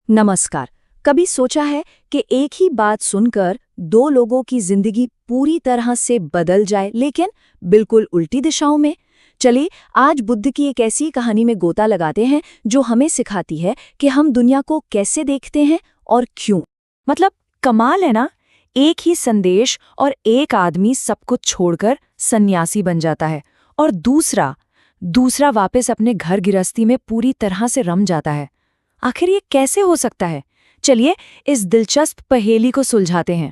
नमस्कार। कभी सोचा है कि एक ही बात सुनकर दो लोगों की जिंदगी पूरी तरह से बदल जाए, लेकिन बिल्कुल उल्टी दिशाओं में? चलिए आज बुद्ध की एक ऐसी कहानी में गोता लगाते हैं जो हमें सिखाती है कि हम दुनिया को कैसे देखते हैं और क्यों। मतलब कमाल है ना, एक ही संदेश और एक आदमी सब कुछ छोड़कर सन्यासी बन जाता है और दूसरा वापस अपने घर गृहस्थी में पूरी तरह से रम जाता है। आखिर ये कैसे हो सकता है? चलिए इस दिलचस्प पहेली को सुलझाते हैं।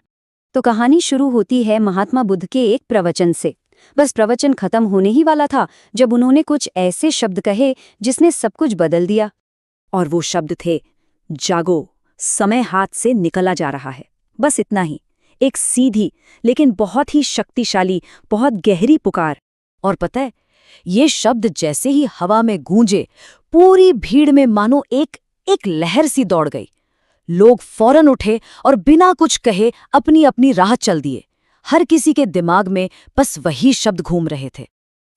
तो कहानी शुरू होती है महात्मा बुद्ध के एक प्रवचन से। बस प्रवचन खत्म होने ही वाला था जब उन्होंने कुछ ऐसे शब्द कहे जिसने सब कुछ बदल दिया। और वो शब्द थे, जागो, समय हाथ से निकला जा रहा है। बस इतना ही, एक सीधी लेकिन बहुत ही शक्तिशाली, बहुत गहरी पुकार। और पता है, ये शब्द जैसे ही हवा में गूंजे, पूरी भीड़ में मानो एक लहर सी दौड़ गई। लोग फौरन उठे और बिना कुछ कहे अपनी अपनी राह चल दिए। हर किसी के दिमाग में बस वही शब्द घूम रहे थे।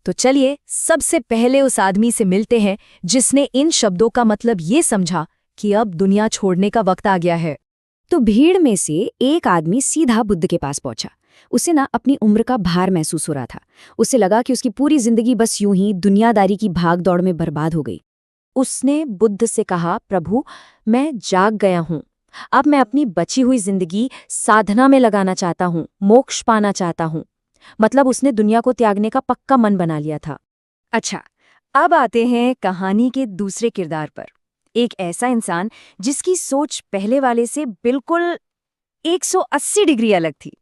तो चलिए सबसे पहले उस आदमी से मिलते हैं जिसने इन शब्दों का मतलब ये समझा कि अब दुनिया छोड़ने का वक्त आ गया है। तो भीड़ में से एक आदमी सीधा बुद्ध के पास पहुंचा। उसे ना अपनी उम्र का भार महसूस हो रहा था। उसे लगा कि उसकी पूरी जिंदगी बस यूं ही दुनियादारी की भाग दौड़ में बर्बाद हो गई। उसने बुद्ध से कहा, प्रभु, मैं जाग गया हूं। अब मैं अपनी बची हुई जिंदगी साधना में लगाना चाहता हूं, मोक्ष पाना चाहता हूं। मतलब उसने दुनिया को त्यागने का पक्का मन बना लिया था। अच्छा, अब आते हैं कहानी के दूसरे किरदार पर। एक ऐसा इंसान जिसकी सोच पहले वाले से बिल्कुल 180 डिग्री अलग थी।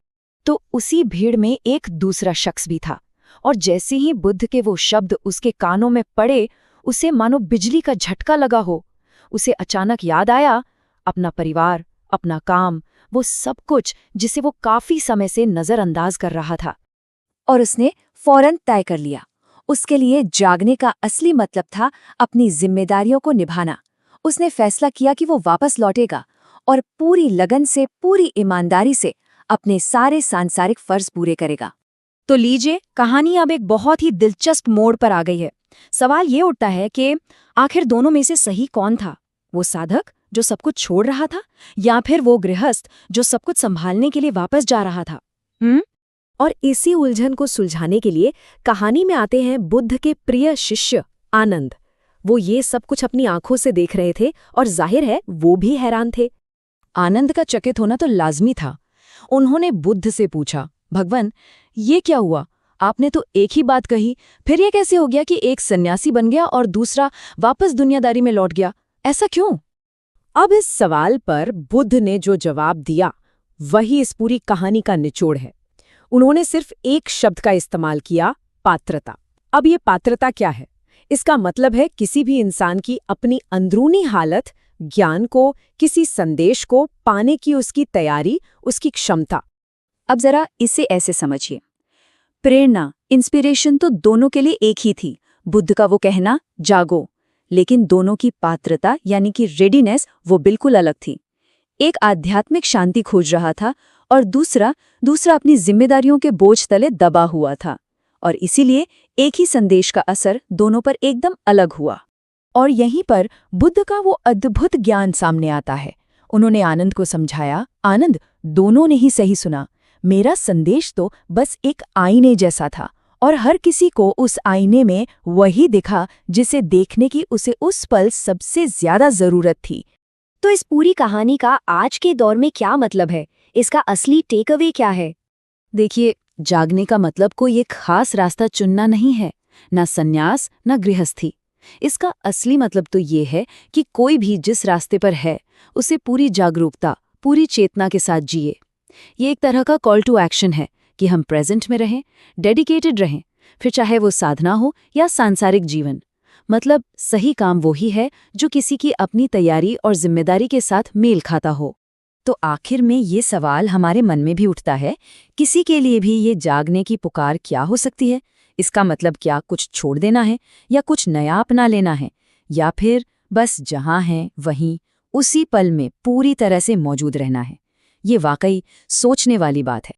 तो उसी भीड़ में एक दूसरा शख्स भी था, और जैसे ही बुद्ध के वो शब्द उसके कानों में पड़े, उसे मानो बिजली का झटका लगा हो। उसे अचानक याद आया अपना परिवार, अपना काम, वो सब कुछ जिसे वो काफी समय से नजरअंदाज कर रहा था। और उसने फौरन तय कर लिया, उसके लिए जागने का असली मतलब था अपनी जिम्मेदारियों को निभाना। उसने फैसला किया कि वो वापस लौटेगा और पूरी लगन से, पूरी ईमानदारी से अपने सारे सांसारिक फर्ज पूरे करेगा। तो लीजिए, कहानी अब एक बहुत ही दिलचस्प मोड़ पर आ गई है। सवाल ये उठता है कि आखिर दोनों में से सही कौन था? वो साधक जो सब कुछ छोड़ रहा था, या फिर वो गृहस्थ जो सब कुछ संभालने के लिए वापस जा रहा था? और इसी उलझन को सुलझाने के लिए कहानी में आते हैं बुद्ध के प्रिय शिष्य आनंद। वो ये सब कुछ अपनी आंखों से देख रहे थे और जाहिर है वो भी हैरान थे। आनंद का चकित होना तो लाजमी था। उन्होंने बुद्ध से पूछा, भगवान, ये क्या हुआ? आपने तो एक ही बात कही, फिर ये कैसे हो गया कि एक सन्यासी बन गया और दूसरा वापस दुनियादारी में लौट गया? ऐसा क्यों? अब इस सवाल पर बुद्ध ने जो जवाब दिया वही इस पूरी कहानी का निचोड़ है। उन्होंने सिर्फ एक शब्द का इस्तेमाल किया, पात्रता। अब ये पात्रता क्या है? इसका मतलब है किसी भी इंसान की अपनी अंदरूनी हालत, ज्ञान को, किसी संदेश को पाने की उसकी तैयारी, उसकी क्षमता। अब जरा इसे ऐसे समझिए, प्रेरणा, इंस्पिरेशन तो दोनों के लिए एक ही थी। बुद्ध का वो कहना, जागो, लेकिन दोनों की पात्रता यानी कि रेडीनेस वो बिल्कुल अलग थी। एक आध्यात्मिक शांति खोज रहा था और दूसरा अपनी जिम्मेदारियों के बोझ तले दबा हुआ था। और इसीलिए एक ही संदेश का असर दोनों पर एकदम अलग हुआ। और यहीं पर बुद्ध का वो अद्भुत ज्ञान सामने आता है। उन्होंने आनंद को समझाया, आनंद, दोनों ने ही सही सुना। मेरा संदेश तो बस एक आईने जैसा था, और हर किसी को उस आईने में वही दिखा जिसे देखने की उसे उस पल सबसे ज्यादा जरूरत थी। तो इस पूरी कहानी का आज के दौर में क्या मतलब है? इसका असली टेक अवे क्या है? देखिए, जागने का मतलब कोई एक खास रास्ता चुनना नहीं है, ना संन्यास, ना गृहस्थी। इसका असली मतलब तो ये है कि कोई भी जिस रास्ते पर है उसे पूरी जागरूकता, पूरी चेतना के साथ जिए। ये एक तरह का कॉल टू एक्शन है कि हम प्रेजेंट में रहें, डेडिकेटेड रहें, फिर चाहे वो साधना हो या सांसारिक जीवन। मतलब सही काम वही है जो किसी की अपनी तैयारी और जिम्मेदारी के साथ मेल खाता हो। तो आखिर में ये सवाल हमारे मन में भी उठता है, किसी के लिए भी ये जागने की पुकार क्या हो सकती है? इसका मतलब क्या कुछ छोड़ देना है, या कुछ नया अपना लेना है, या फिर बस जहां है वहीं उसी पल में पूरी तरह से मौजूद रहना है? ये वाकई सोचने वाली बात है।